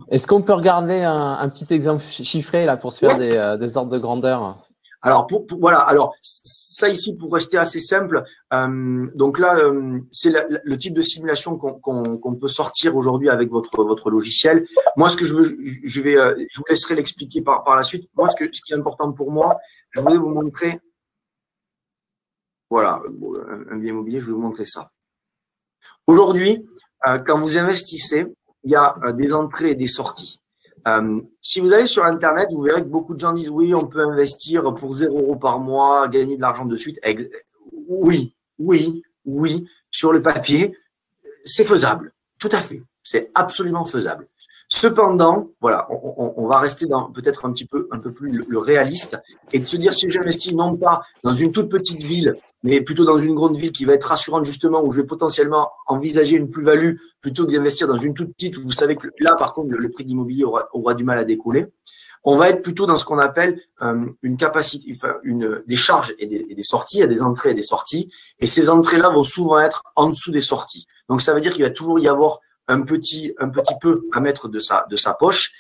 Est-ce qu'on peut regarder un petit exemple chiffré là pour se faire des ordres de grandeur? Alors, voilà, alors ça ici, pour rester assez simple, donc là, c'est le type de simulation qu'on peut sortir aujourd'hui avec votre logiciel. Moi, ce que je veux, je vous laisserai l'expliquer par la suite. Moi, ce qui est important pour moi, je voulais vous montrer, voilà, un bien immobilier, je vais vous montrer ça. Aujourd'hui, quand vous investissez, il y a des entrées et des sorties. Si vous allez sur Internet, vous verrez que beaucoup de gens disent oui, on peut investir pour 0 € par mois, gagner de l'argent de suite. Oui, oui, oui, sur le papier, c'est faisable. Tout à fait. C'est absolument faisable. Cependant, voilà, on va rester dans peut-être un peu plus le réaliste et de se dire si j'investis non pas dans une toute petite ville, mais plutôt dans une grande ville qui va être rassurante justement, où je vais potentiellement envisager une plus-value plutôt que d'investir dans une toute petite où vous savez que là, par contre, le prix de l'immobilier aura du mal à décoller. On va être plutôt dans ce qu'on appelle une capacité, enfin, des charges et des sorties, il y a des entrées et des sorties, et ces entrées-là vont souvent être en dessous des sorties. Donc ça veut dire qu'il va toujours y avoir un petit peu à mettre de sa poche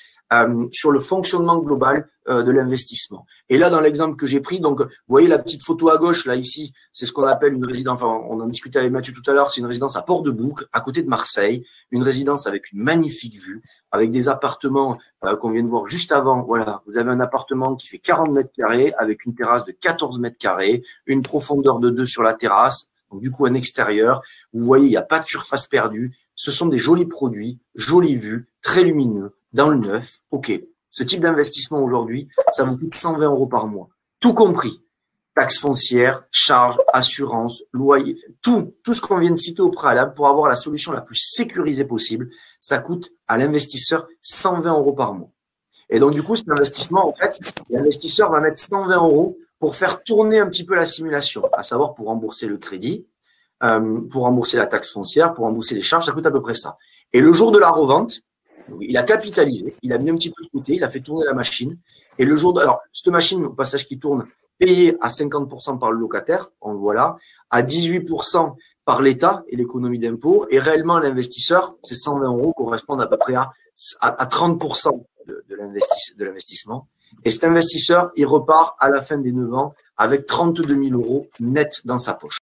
sur le fonctionnement global de l'investissement. Et là, dans l'exemple que j'ai pris, donc vous voyez la petite photo à gauche, là ici, c'est ce qu'on appelle une résidence, enfin on en discutait avec Mathieu tout à l'heure, c'est une résidence à Port-de-Bouc, à côté de Marseille, une résidence avec une magnifique vue, avec des appartements qu'on vient de voir juste avant. Voilà, vous avez un appartement qui fait 40 mètres carrés, avec une terrasse de 14 mètres carrés, une profondeur de 2 sur la terrasse, donc du coup un extérieur. Vous voyez, il n'y a pas de surface perdue. Ce sont des jolis produits, jolies vues, très lumineux, dans le neuf. OK. Ce type d'investissement aujourd'hui, ça vous coûte 120 € par mois. Tout compris. Taxes foncières, charges, assurances, loyer, tout ce qu'on vient de citer au préalable pour avoir la solution la plus sécurisée possible, ça coûte à l'investisseur 120 € par mois. Et donc, du coup, cet investissement, en fait, l'investisseur va mettre 120 € pour faire tourner un petit peu la simulation, à savoir pour rembourser le crédit, pour rembourser la taxe foncière, pour rembourser les charges, ça coûte à peu près ça. Et le jour de la revente, il a capitalisé, il a mis un petit peu de côté, il a fait tourner la machine. Et le jour de, alors, cette machine, au passage qui tourne, payée à 50% par le locataire, on le voit là, à 18% par l'État et l'économie d'impôt, et réellement l'investisseur, ces 120 € correspondent à peu près à 30% de l'investissement. Et cet investisseur, il repart à la fin des 9 ans avec 32 000 € net dans sa poche.